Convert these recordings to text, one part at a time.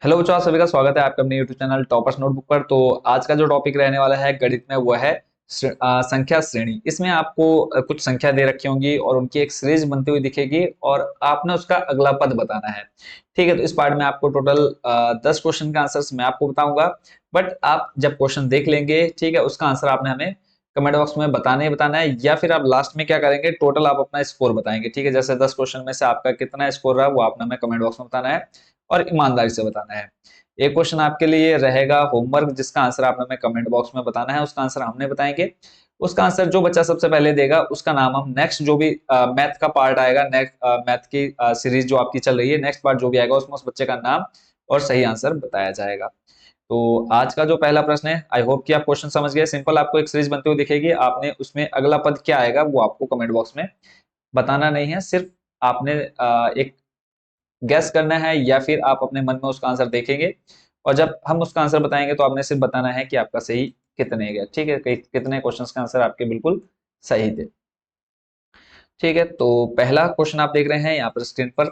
Hello बच्चों, आप सभी का स्वागत है आपके अपने यूट्यूब चैनल टॉपर्स नोटबुक पर। तो आज का जो टॉपिक रहने वाला है गणित में वो है संख्या श्रेणी। इसमें आपको कुछ संख्या दे रखी होंगी और उनकी एक सीरीज बनती हुई दिखेगी और आपने उसका अगला पद बताना है। ठीक है, तो इस पार्ट में आपको टोटल 10 क्वेश्चन का आंसर मैं आपको बताऊंगा। बट आप जब क्वेश्चन देख लेंगे, ठीक है, उसका आंसर आपने हमें कमेंट बॉक्स में बताना ही बताना है, या फिर आप लास्ट में क्या करेंगे, टोटल आप अपना स्कोर बताएंगे। ठीक है, जैसे 10 क्वेश्चन में से आपका कितना स्कोर रहा वो आपने हमें कमेंट बॉक्स में बताना है और ईमानदारी से बताना है। एक क्वेश्चन आपके लिए रहेगा होमवर्क, जिसका आंसर आपने हमें कमेंट बॉक्स में बताना है। उसका आंसर हमने बताएंगे। उसका आंसर जो बच्चा सबसे पहले देगा उसका नाम हम नेक्स्ट जो भी मैथ का पार्ट आएगा, नेक्स्ट मैथ की सीरीज जो आपकी चल रही है, नेक्स्ट पार्ट जो भी आएगा उसमें उस बच्चे का नाम और सही आंसर बताया जाएगा। तो आज का जो पहला प्रश्न है, आई होप कि आप क्वेश्चन समझ गए। सिंपल, आपको एक सीरीज बनती हुई दिखेगी, आपने उसमें अगला पद क्या आएगा वो आपको कमेंट बॉक्स में बताना नहीं है। सिर्फ आपने एक गैस करना है या फिर आप अपने मन में उसका आंसर देखेंगे और जब हम उसका आंसर बताएंगे तो आपने सिर्फ बताना है कि आपका सही कितने गया। ठीक है, कितने क्वेश्चंस का आंसर आपके बिल्कुल सही थे। ठीक है, तो पहला क्वेश्चन आप देख रहे हैं यहाँ पर स्क्रीन पर।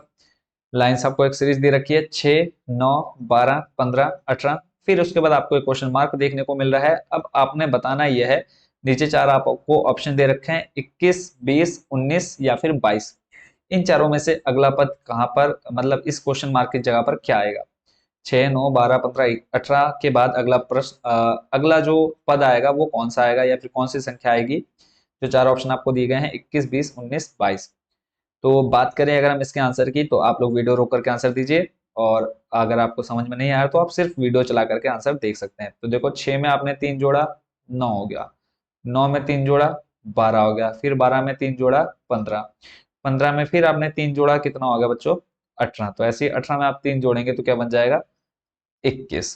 लाइंस आपको एक सीरीज दे रखी है, 6, 9, 12, 15, 18। फिर उसके बाद आपको एक क्वेश्चन मार्क देखने को मिल रहा है। अब आपने बताना यह है, नीचे चार आपको ऑप्शन दे रखे हैं, 21, 20, 19 या फिर 22। इन चारों में से अगला पद कहां पर, मतलब इस क्वेश्चन मार्क की जगह पर क्या आएगा। 6, 9, 12, 15, 18 के बाद अगला प्रश्न, अगला जो पद आएगा वो कौन सा आएगा या फिर कौन सी संख्या आएगी। जो चार ऑप्शन आपको दिए गए हैं, 21, 20, 19, 22। तो बात करें अगर हम इसके आंसर की, तो आप लोग वीडियो रोक करके आंसर दीजिए। और अगर आपको समझ में नहीं आया तो आप सिर्फ वीडियो चला करके आंसर देख सकते हैं। तो देखो, 6 में आपने 3 जोड़ा, 9 हो गया। 9 में 3 जोड़ा, 12 हो गया। फिर 12 में 3 जोड़ा, 15। 15 में फिर आपने 3 जोड़ा, कितना हो गया बच्चों, 18। तो ऐसे ही 18 में आप 3 जोड़ेंगे तो क्या बन जाएगा, 21।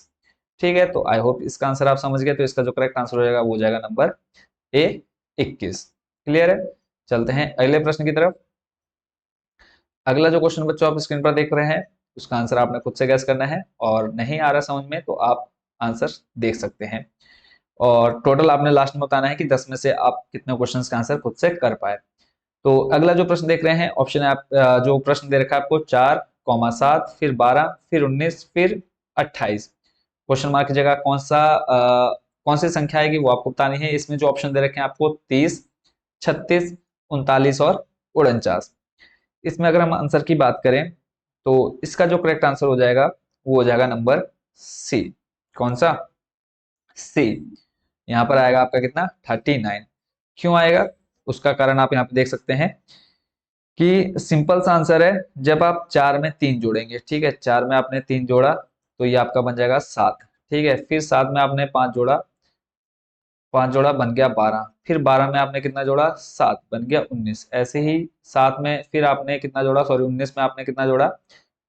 ठीक है, तो आई होप इसका आंसर आप समझ गए। तो इसका जो करेक्ट आंसर हो जाएगा वो हो जाएगा नंबर ए, 21। क्लियर है। चलते हैं अगले प्रश्न की तरफ। अगला जो क्वेश्चन बच्चों आप स्क्रीन पर देख रहे हैं, उसका आंसर आपने खुद से गैस करना है और नहीं आ रहा समझ में तो आप आंसर देख सकते हैं। और टोटल आपने लास्ट में बताना है कि 10 में से आप कितने क्वेश्चंस का आंसर खुद से कर पाए। तो अगला जो प्रश्न देख रहे हैं, ऑप्शन है आप जो प्रश्न दे रखा है आपको, 4, 7, फिर 12, फिर 19, फिर 28। क्वेश्चन मार्क की जगह कौन सी संख्या आएगी वो आपको बतानी है। इसमें जो ऑप्शन दे रखे हैं आपको, 30, 36, 39 और 49। इसमें अगर हम आंसर की बात करें तो इसका जो करेक्ट आंसर हो जाएगा वो हो जाएगा नंबर सी। कौन सा, सी। यहाँ पर आएगा आपका कितना, 39। क्यों आएगा, उसका कारण आप यहाँ पे देख सकते हैं कि सिंपल सा आंसर है। जब आप 4 में 3 जोड़ेंगे, ठीक है, 4 में आपने 3 जोड़ा तो ये आपका बन जाएगा 7। ठीक है, फिर 7 में आपने 5 जोड़ा, 5 जोड़ा बन गया 12। फिर 12 में आपने कितना जोड़ा, 7, बन गया 19। ऐसे ही 7 में फिर आपने कितना जोड़ा, सॉरी 19 में आपने कितना जोड़ा,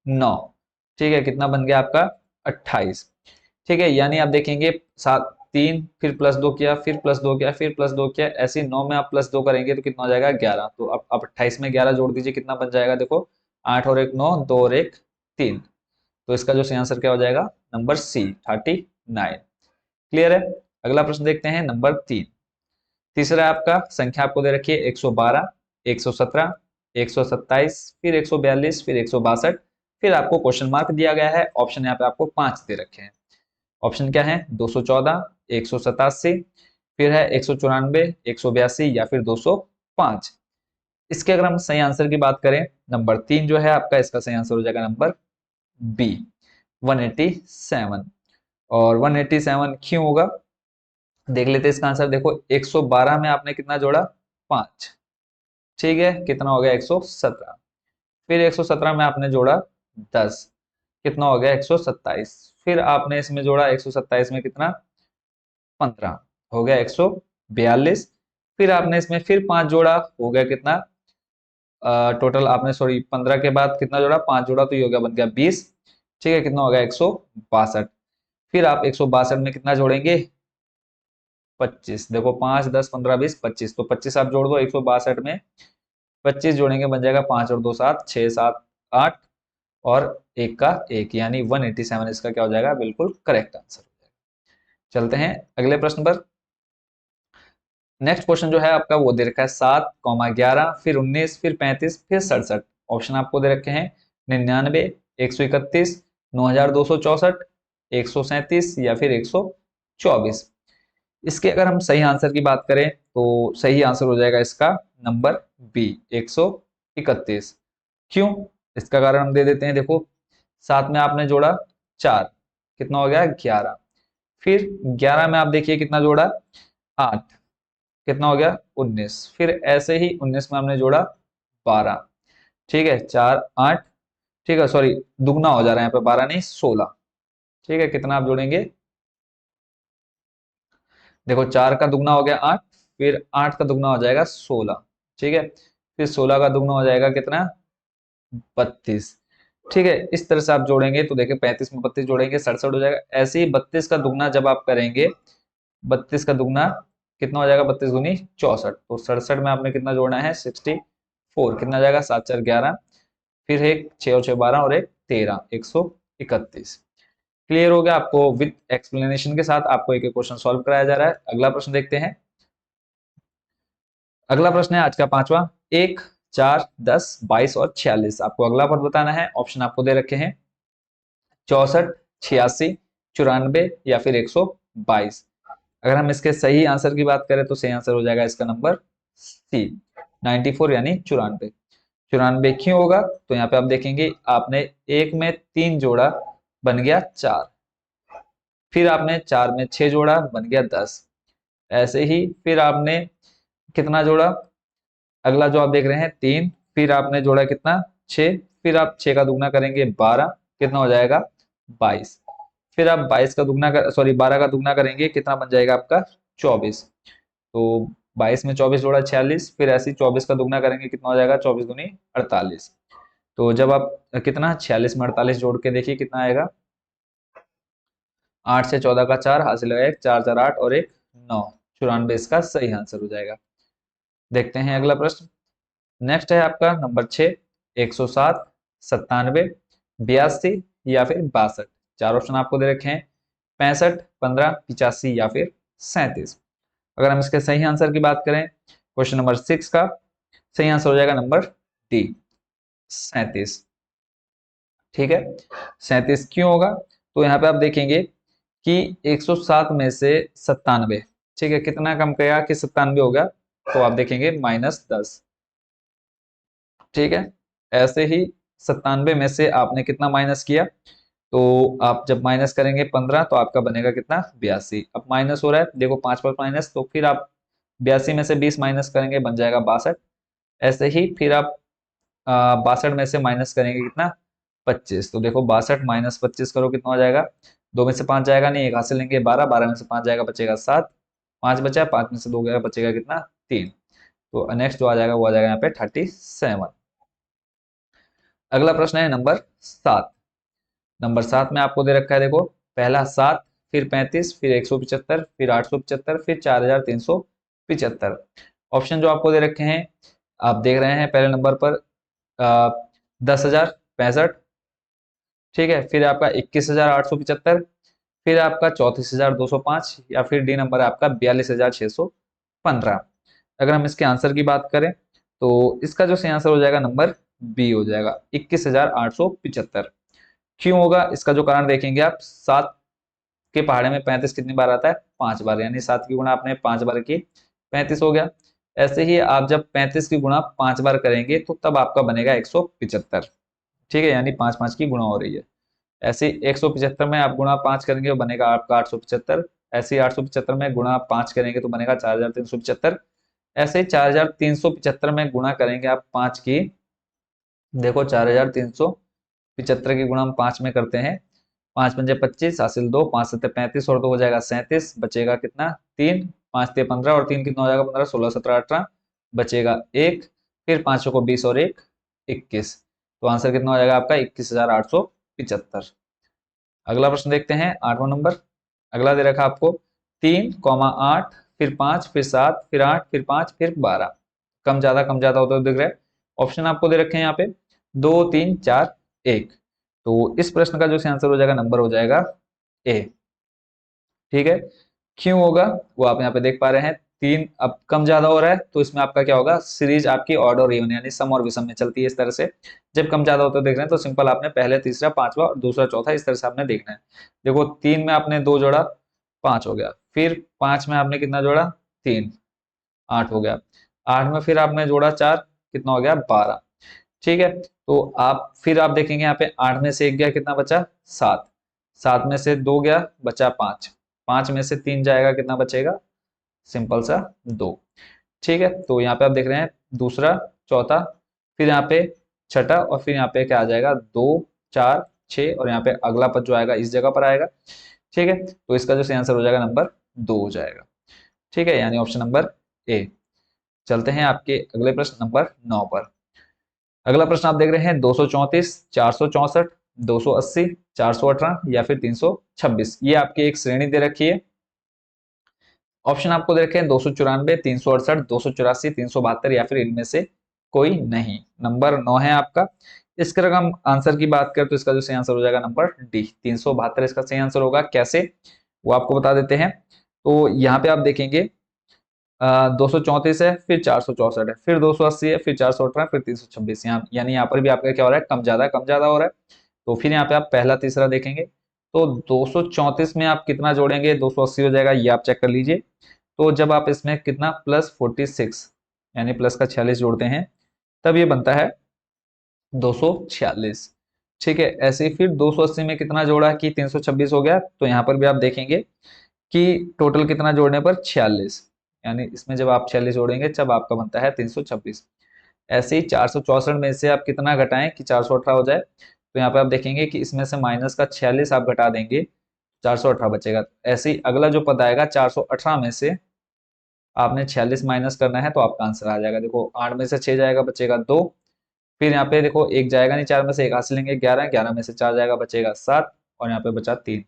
9। ठीक है, कितना बन गया आपका, 28। ठीक है, यानी आप देखेंगे 7, 3, फिर +2 किया, फिर +2 किया, फिर +2 किया, ऐसे ही 9 में आप +2 करेंगे तो कितना हो जाएगा, 11। तो अब आप 28 में 11 जोड़ दीजिए, कितना बन जाएगा, देखो 8 और 1 9, 2 और 1 3। तो इसका जो सही आंसर क्या हो जाएगा, नंबर सी, 39। क्लियर है। अगला प्रश्न देखते हैं, नंबर 3। तीसरा आपका संख्या आपको दे रखी है, 112, 117, 127, फिर 142, फिर 162। फिर आपको क्वेश्चन मार्क दिया गया है। ऑप्शन यहाँ पे आपको 5 दे रखे हैं। ऑप्शन क्या है, 214, 187, फिर है 194, 182 या फिर 205। इसके अगर हम सही आंसर की बात करें, नंबर 3 जो है आपका, इसका सही आंसर हो जाएगा नंबर बी, 187। और 187 क्यों होगा, देख लेते हैं इसका आंसर। देखो, 112 में आपने कितना जोड़ा, 5। ठीक है, कितना हो गया, 117। फिर 117 में आपने जोड़ा 10, कितना हो गया, 127। फिर आपने इसमें जोड़ा 127 में कितना, 15, हो गया 142। फिर आपने इसमें फिर 5 जोड़ा, हो गया कितना, टोटल आपने, सॉरी 15 के बाद कितना जोड़ा, 5 जोड़ा तो ये हो गया, बन गया 20। ठीक है, कितना हो गया, 162। फिर आप 162 में कितना जोड़ेंगे, 25। देखो 5, 10, 15, 20, 25, तो 25 आप जोड़ दो 162 में। 25 जोड़ेंगे बन जाएगा 5 और 2 7, 6 7 8 और एक का एक, यानी 187 इसका क्या हो जाएगा, बिल्कुल करेक्ट आंसर हो जाएगा। चलते हैं अगले प्रश्न पर। नेक्स्ट क्वेश्चन जो है आपका वो दे रखा है, 7, 11, फिर 19, फिर 35, फिर 67। ऑप्शन आपको दे रखे हैं, 99, 131, 9264, 137 या फिर 124। इसके अगर हम सही आंसर की बात करें तो सही आंसर हो जाएगा इसका नंबर बी, 131। क्यों? इसका कारण हम दे देते हैं। देखो, साथ में आपने जोड़ा 4, कितना हो गया 11। फिर 11 में आप देखिए कितना जोड़ा 8, कितना हो गया 19। फिर ऐसे ही 19 में हमने जोड़ा 12। ठीक है, 4 8, ठीक है, सॉरी दुगना हो जा रहा है यहाँ पे, 12 नहीं 16। ठीक है, कितना आप जोड़ेंगे? देखो 4 का दुगना हो गया 8, फिर 8 का दुगना हो जाएगा 16। ठीक है, फिर 16 का दुगना हो जाएगा कितना 32। ठीक है, इस तरह से आप जोड़ेंगे तो देखिए 35 में 32 जोड़ेंगे 67 हो जाएगा। ऐसे ही 32 का दुगना जब आप करेंगे, 32 का दुगना कितना हो जाएगा, 32 दूनी 64। तो 67 में आपने कितना जोड़ना है 64, कितना जाएगा 7 4 11, फिर एक 6 और 6 12 और एक 13, 131। क्लियर हो गया आपको? विद एक्सप्लेनेशन के साथ आपको एक एक क्वेश्चन सॉल्व कराया जा रहा है। अगला प्रश्न देखते हैं। अगला प्रश्न है आज का पांचवा। 1 4 10 22 और 46, आपको अगला पद बताना है। ऑप्शन आपको दे रखे हैं 64, 86, 94 या फिर 122। अगर हम इसके सही आंसर की बात करें तो सही आंसर हो जाएगा इसका नंबर सी, 94 यानी 94। 94 क्यों होगा? तो यहाँ पे आप देखेंगे आपने एक में 3 जोड़ा, बन गया 4। फिर आपने 4 में 6 जोड़ा, बन गया 10। ऐसे ही फिर आपने कितना जोड़ा? अगला जो आप देख रहे हैं 3, फिर आपने जोड़ा कितना 6, फिर आप 6 का दुगना करेंगे 12, कितना हो जाएगा 22। फिर आप 22 का दुगना कर, सॉरी 12 का दुगना करेंगे, कितना बन जाएगा आपका 24। तो 22 में 24 जोड़ा 46, फिर ऐसे ही 24 का दुगना करेंगे, कितना हो जाएगा 24 दूनी 48। तो जब आप कितना 46 में 48 जोड़ के देखिए कितना आएगा, 8 से 14 का 4 हासिल होगा 1, 4 4 8 और एक 9, 94 इसका सही आंसर हो जाएगा। देखते हैं अगला प्रश्न। नेक्स्ट है आपका नंबर 6, 107, 97, 82 या फिर 62। चार ऑप्शन आपको दे रखे हैं 65, 15, 85 या फिर 37। अगर हम इसके सही आंसर की बात करें, क्वेश्चन नंबर 6 का सही आंसर हो जाएगा नंबर डी, 37। ठीक है, 37 क्यों होगा? तो यहाँ पे आप देखेंगे कि 107 में से 97, ठीक है, कितना कम किया कि 97 हो गया, तो आप देखेंगे -10। ठीक है, ऐसे ही 97 में से आपने कितना माइनस किया, तो आप जब माइनस करेंगे 15 तो आपका बनेगा कितना 82। अब माइनस हो रहा है, देखो 5 पर माइनस, तो फिर आप 82 में से 20 माइनस करेंगे, बन जाएगा 62। ऐसे ही फिर आप 62 में से माइनस करेंगे कितना 25। तो देखो 62 माइनस 25 करो, कितना हो जाएगा, 2 में से 5 जाएगा नहीं, एक हाथ से लेंगे 12, 12 में से 5 जाएगा बचेगा 7, 5 बचा, 5 में से 2 गया बचेगा कितना 3। तो नेक्स्ट जो आ जाएगा वो आ जाएगा यहाँ पे 37। अगला प्रश्न है नंबर 7। नंबर 7 में आपको दे रखा है, देखो पहला 7, फिर 35, फिर 175, फिर 875, फिर 4375। ऑप्शन जो आपको दे रखे हैं आप देख रहे हैं, पहले नंबर पर 10,065, ठीक है, फिर आपका 21,875, फिर आपका 34,205 या फिर डी नंबर है आपका 42,615। अगर हम इसके आंसर की बात करें तो इसका जो सही आंसर हो जाएगा नंबर बी हो जाएगा, 21,875। क्यों होगा? इसका जो कारण देखेंगे आप, 7 के पहाड़े में 35 कितनी बार आता है 5 बार, यानी 7 की गुणा आपने 5 बार की 35 हो गया। ऐसे ही आप जब 35 की गुणा 5 बार करेंगे तो तब आपका बनेगा 175। ठीक है, यानी 5 5 की गुणा हो रही है। ऐसे 175 में आप गुणा 5 करेंगे तो बनेगा आपका 875। ऐसे ही 875 में गुणा 5 करेंगे तो बनेगा 4,375। ऐसे ही 4,375 में गुणा करेंगे आप 5 की, देखो 4,375 की गुणा हम 5 में करते हैं, 5 पंजे 25 हासिल 2, 5 सत्ते 35 और 2 हो जाएगा 37, बचेगा कितना 3, 5 ते 15 और 3 कितना हो जाएगा 15, 16 17 18, बचेगा 1, फिर 5 को 20 और 1 21। तो आंसर कितना हो जाएगा आपका 21,875। अगला प्रश्न देखते हैं 8वां नंबर। अगला दे रखा आपको 3,8, फिर 5, फिर 7, फिर 8, फिर 5, फिर 12। कम ज्यादा होता दिख रहा है। ऑप्शन आपको दे रखे हैं यहाँ पे 2 3 4 1। तो इस प्रश्न का जो आंसर हो जाएगा नंबर हो जाएगा ए। ठीक है, क्यों होगा वो आप यहाँ पे देख पा रहे हैं, तीन अब कम ज्यादा हो रहा है तो इसमें आपका क्या होगा, सीरीज आपकी ऑड और इवन यानी सम और विषम में चलती है इस तरह से। जब कम ज्यादा होता है देख रहे हैं तो सिंपल आपने पहले तीसरा पांचवा और दूसरा चौथा इस तरह से आपने देखना है। देखो 3 में आपने 2 जोड़ा 5 हो गया, फिर 5 में आपने कितना जोड़ा 3, 8 हो गया, 8 में फिर आपने जोड़ा 4, कितना हो गया 12। ठीक है, तो आप फिर आप देखेंगे यहाँ पे 8 में से 1 गया, कितना बचा 7, 7 में से 2 गया बचा 5, 5 में से 3 जाएगा, कितना बचेगा सिंपल सा 2। ठीक है, तो यहाँ पे आप देख रहे हैं दूसरा चौथा, फिर यहाँ पे छठा, और फिर यहाँ पे क्या आ जाएगा 2 4 6, और यहाँ पे अगला पद जो आएगा इस जगह पर आएगा। ठीक है, तो इसका जो सही आंसर हो जाएगा नंबर 2 हो जाएगा। ठीक है, यानी ऑप्शन नंबर ए। चलते हैं आपके अगले प्रश्न नंबर 9 पर। अगला प्रश्न आप देख रहे हैं 234, 464, 280, 418 या फिर 326। ये आपकी एक श्रेणी दे रखी है। ऑप्शन आपको दे रखे हैं 294, 368, 284, 372 या फिर इनमें से कोई नहीं। नंबर 9 है आपका। इसके अगर हम आंसर की बात करें तो इसका जो सही आंसर हो जाएगा नंबर डी, 372 इसका सही आंसर होगा। कैसे, वो आपको बता देते हैं। तो यहाँ पे आप देखेंगे 234 है, फिर 464 है, फिर 280 है, फिर 418, फिर 326। यहाँ यानी यहाँ पर भी आपका क्या हो रहा है, कम ज्यादा हो रहा है। तो फिर यहाँ पे आप पहला तीसरा देखेंगे तो 234 में आप कितना जोड़ेंगे, 280 हो जाएगा, ये आप चेक कर लीजिए। तो जब आप इसमें कितना +46 यानी प्लस का 46 जोड़ते हैं तब ये बनता है 246। ठीक है, ऐसे ही फिर 280 में कितना जोड़ा कि 326 हो गया, तो यहाँ पर भी आप देखेंगे कि टोटल कितना जोड़ने पर 46, यानी इसमें जब आप 46 जोड़ेंगे तब आपका बनता है 326। ऐसे ही 464 में से आप कितना घटाएं कि 418 हो जाए, तो यहाँ पे आप देखेंगे कि इसमें से माइनस का 46 आप घटा देंगे, 418 बचेगा। ऐसे ही अगला जो पद आएगा 418 में से आपने 46 माइनस करना है तो आपका आंसर आ जाएगा। देखो 8 में से 6 जाएगा बचेगा 2, फिर यहाँ पे देखो एक जाएगा नहीं, 4 में से एक हाथ से लेंगे 11, 11 में से 4 जाएगा बचेगा 7, और यहाँ पे बचा 3।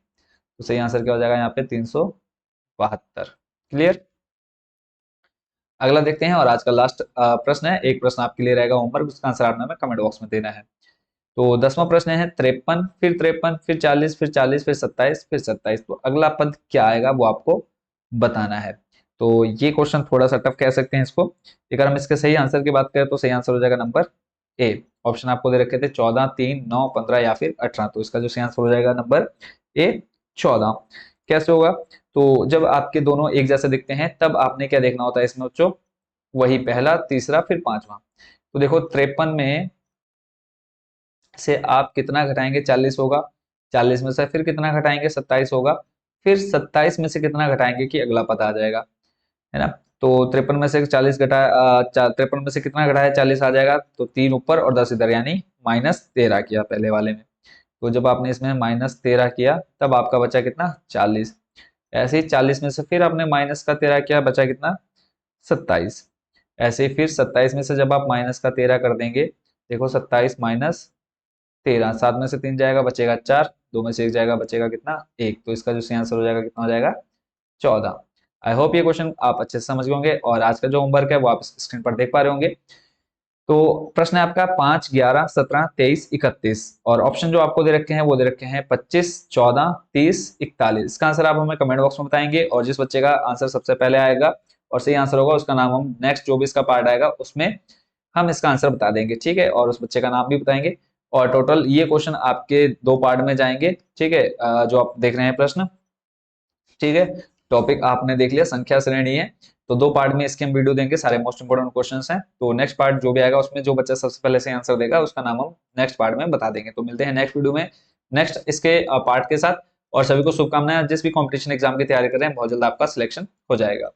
तो सही आंसर क्या हो जाएगा यहाँ पे 372। क्लियर। अगला देखते हैं और आज का लास्ट प्रश्न है। एक प्रश्न आपके लिए रहेगा होमवर्क, उसका आंसर आपने हमें कमेंट बॉक्स में देना है। तो 10वां प्रश्न है 53, फिर 53, फिर 40, फिर 40, फिर 27, फिर 27। तो अगला पद क्या आएगा वो आपको बताना है। तो ये क्वेश्चन थोड़ा सा टफ कह सकते हैं इसको। अगर हम इसके सही आंसर की बात करें तो सही आंसर हो जाएगा नंबर ए। ऑप्शन आपको दे रखे थे 14, 3, 9, 15 या फिर 18। तो इसका जो सही आंसर हो जाएगा नंबर ए 14। कैसे होगा, तो जब आपके दोनों एक जैसे दिखते हैं तब आपने क्या देखना होता है इसमें बच्चों, वही पहला तीसरा फिर पांचवा। तो देखो 53 में से आप कितना घटाएंगे 40 होगा, 40 में से फिर कितना घटाएंगे 27 होगा, फिर 27 में से कितना घटाएंगे कि अगला पद आ जाएगा, है ना। तो 53 में से 40 घटाया 53 में से कितना घटाया 40 आ जाएगा, तो 3 ऊपर और 10 इधर, यानी -13 किया पहले वाले में। तो जब आपने इसमें -13 किया तब आपका बचा कितना 40। ऐसे ही 40 में से फिर आपने माइनस का 13 किया, बचा कितना 27। ऐसे ही फिर 27 में से जब आप माइनस का 13 कर देंगे, देखो 27 माइनस 13, 7 में से 3 जाएगा बचेगा 4, 2 में से 1 जाएगा बचेगा कितना 1। तो इसका जो सही आंसर हो जाएगा कितना हो जाएगा 14। आई होप ये क्वेश्चन आप अच्छे से समझ गए होंगे और आज का जो होमवर्क है वो आप स्क्रीन पर देख पा रहे होंगे। तो प्रश्न है आपका 5, 11, 17, 23, 31 और ऑप्शन जो आपको दे रखे हैं वो दे रखे हैं 25, 14, 30, 41। इसका आंसर आप हमें कमेंट बॉक्स में बताएंगे और जिस बच्चे का आंसर सबसे पहले आएगा और सही आंसर होगा उसका नाम हम नेक्स्ट जो भी इसका पार्ट आएगा उसमें हम इसका आंसर बता देंगे। ठीक है, और उस बच्चे का नाम भी बताएंगे। और टोटल ये क्वेश्चन आपके 2 पार्ट में जाएंगे। ठीक है, जो आप देख रहे हैं प्रश्न। ठीक है, टॉपिक आपने देख लिया, संख्या श्रेणी है। तो 2 पार्ट में इसके हम वीडियो देंगे, सारे मोस्ट इंपोर्टेंट क्वेश्चंस हैं। तो नेक्स्ट पार्ट जो भी आएगा उसमें जो बच्चा सबसे पहले से आंसर देगा उसका नाम हम नेक्स्ट पार्ट में बता देंगे। तो मिलते हैं नेक्स्ट वीडियो में नेक्स्ट इसके पार्ट के साथ। और सभी को शुभकामनाएं, जिस भी कॉम्पिटिशन एग्जाम की तैयारी कर रहे हैं बहुत जल्द आपका सिलेक्शन हो जाएगा।